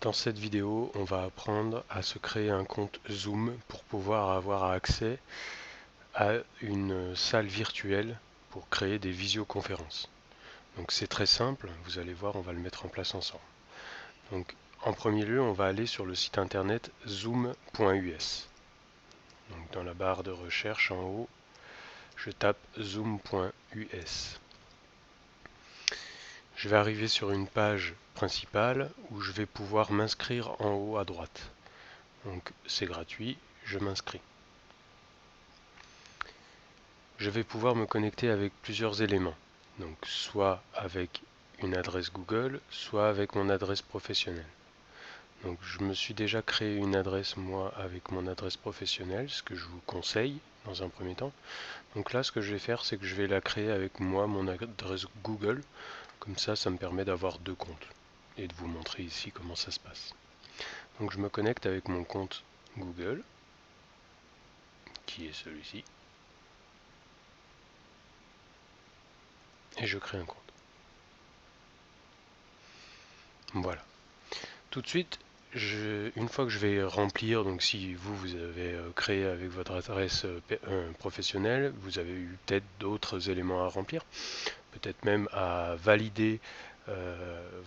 Dans cette vidéo, on va apprendre à se créer un compte Zoom pour pouvoir avoir accès à une salle virtuelle pour créer des visioconférences. Donc c'est très simple, vous allez voir, on va le mettre en place ensemble. Donc en premier lieu, on va aller sur le site internet zoom.us. Donc dans la barre de recherche en haut, je tape zoom.us. Je vais arriver sur une page principale où je vais pouvoir m'inscrire en haut à droite. Donc c'est gratuit, je m'inscris. Je vais pouvoir me connecter avec plusieurs éléments. Donc soit avec une adresse Google, soit avec mon adresse professionnelle. Donc je me suis déjà créé une adresse moi avec mon adresse professionnelle, ce que je vous conseille dans un premier temps. Donc là ce que je vais faire, c'est que je vais la créer avec moi, mon adresse Google. Comme ça me permet d'avoir deux comptes et de vous montrer ici comment ça se passe. Donc je me connecte avec mon compte Google, qui est celui-ci, et je crée un compte. Voilà. Tout de suite, une fois que je vais remplir, donc si vous avez créé avec votre adresse professionnelle, vous avez eu peut-être d'autres éléments à remplir, peut-être même à valider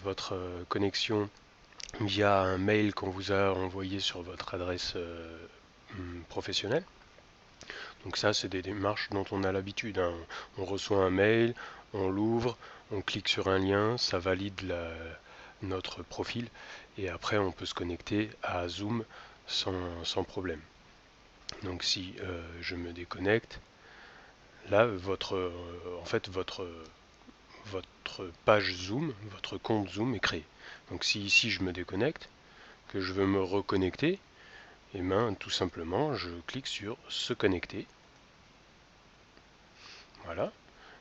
votre connexion via un mail qu'on vous a envoyé sur votre adresse professionnelle. Donc ça, c'est des démarches dont on a l'habitude, hein. On reçoit un mail, on l'ouvre, on clique sur un lien, ça valide notre profil et après on peut se connecter à Zoom sans problème. Donc si je me déconnecte, là en fait votre page Zoom, votre compte Zoom est créé. Donc si ici je me déconnecte, que je veux me reconnecter, et bien tout simplement je clique sur se connecter. Voilà.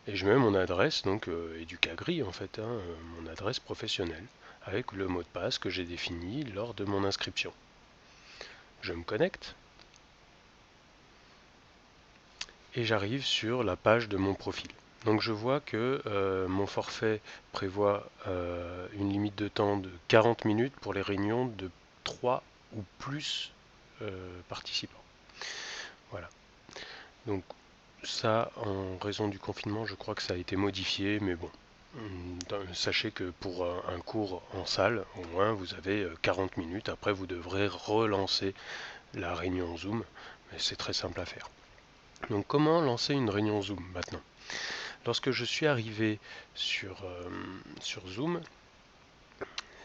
Et je mets mon adresse, donc Educagri en fait, hein, mon adresse professionnelle, avec le mot de passe que j'ai défini lors de mon inscription. Je me connecte et j'arrive sur la page de mon profil. Donc je vois que mon forfait prévoit une limite de temps de 40 minutes pour les réunions de 3 ou plus participants. Voilà. Donc ça, en raison du confinement, je crois que ça a été modifié, mais bon. Sachez que pour un cours en salle, au moins, vous avez 40 minutes. Après, vous devrez relancer la réunion Zoom, mais c'est très simple à faire. Donc, comment lancer une réunion Zoom maintenant? Lorsque je suis arrivé sur Zoom,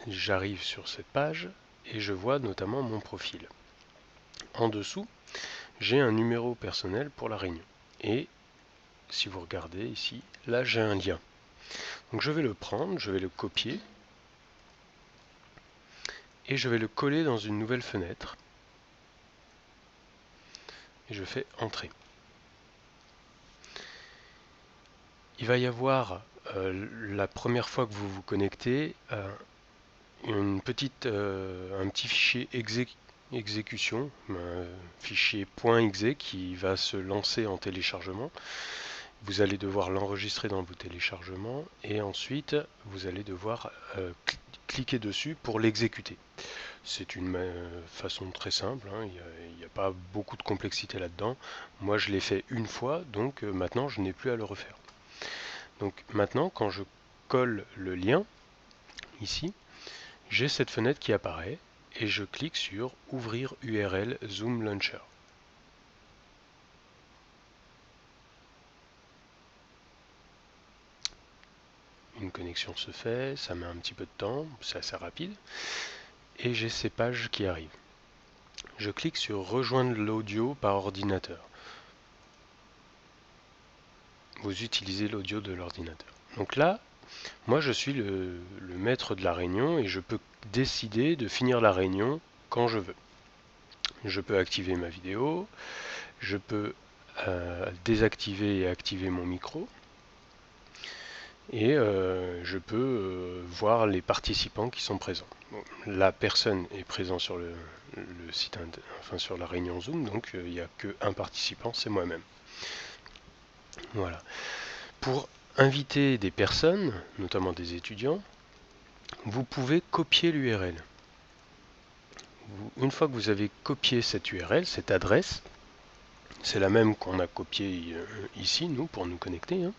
j'arrive sur cette page et je vois notamment mon profil. En dessous, j'ai un numéro personnel pour la réunion. Et si vous regardez ici, là j'ai un lien. Donc je vais le prendre, je vais le copier et je vais le coller dans une nouvelle fenêtre. Et je fais entrer. Il va y avoir la première fois que vous vous connectez un petit fichier exécution, un fichier .exe qui va se lancer en téléchargement. Vous allez devoir l'enregistrer dans vos téléchargements et ensuite vous allez devoir cliquer dessus pour l'exécuter. C'est une façon très simple, hein. Il n'y a pas beaucoup de complexité là-dedans. Moi je l'ai fait une fois, donc maintenant je n'ai plus à le refaire. Donc maintenant quand je colle le lien, ici, j'ai cette fenêtre qui apparaît et je clique sur Ouvrir URL Zoom Launcher. Une connexion se fait, ça met un petit peu de temps, c'est assez rapide, et j'ai ces pages qui arrivent. Je clique sur Rejoindre l'audio par ordinateur. Vous utilisez l'audio de l'ordinateur. Donc là, moi je suis le maître de la réunion et je peux décider de finir la réunion quand je veux. Je peux activer ma vidéo, je peux désactiver et activer mon micro, et je peux voir les participants qui sont présents. Bon, la personne est présente sur le site, enfin sur la réunion Zoom, donc il n'y a qu'un participant, c'est moi-même. Voilà. Pour inviter des personnes, notamment des étudiants, vous pouvez copier l'URL. une fois que vous avez copié cette URL, cette adresse, c'est la même qu'on a copiée ici, nous, pour nous connecter, hein.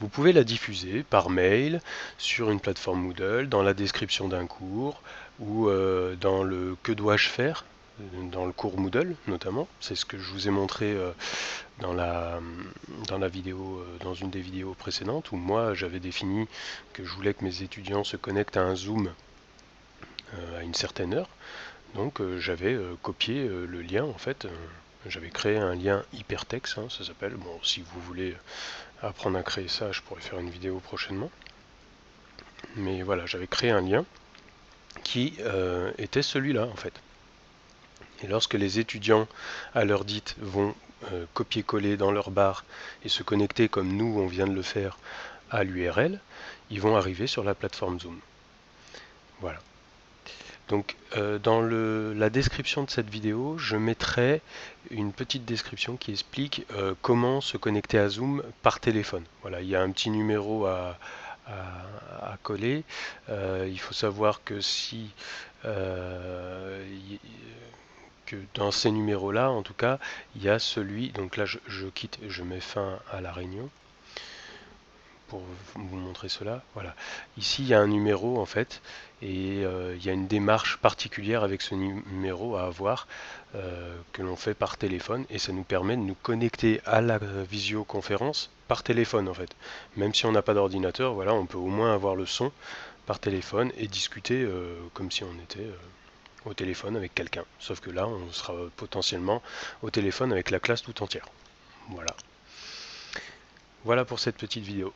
Vous pouvez la diffuser par mail sur une plateforme Moodle, dans la description d'un cours ou dans le que dois-je faire, dans le cours Moodle notamment. C'est ce que je vous ai montré dans la vidéo, dans une des vidéos précédentes, où moi j'avais défini que je voulais que mes étudiants se connectent à un Zoom à une certaine heure. Donc j'avais copié le lien en fait. J'avais créé un lien hypertexte, hein, ça s'appelle. Bon, si vous voulez apprendre à créer ça, je pourrais faire une vidéo prochainement. Mais voilà, j'avais créé un lien qui était celui-là en fait. Et lorsque les étudiants à l'heure dite vont copier-coller dans leur barre et se connecter comme nous on vient de le faire à l'URL, ils vont arriver sur la plateforme Zoom. Voilà. Donc dans la description de cette vidéo, je mettrai une petite description qui explique comment se connecter à Zoom par téléphone. Voilà, il y a un petit numéro à coller. Il faut savoir que si que dans ces numéros-là, en tout cas, il y a celui. Donc là, je quitte, je mets fin à la réunion pour vous montrer cela. Voilà. Ici, il y a un numéro en fait, et il y a une démarche particulière avec ce numéro à avoir que l'on fait par téléphone, et ça nous permet de nous connecter à la visioconférence par téléphone en fait. Même si on n'a pas d'ordinateur, voilà, on peut au moins avoir le son par téléphone et discuter comme si on était au téléphone avec quelqu'un. Sauf que là, on sera potentiellement au téléphone avec la classe tout entière. Voilà. Voilà pour cette petite vidéo.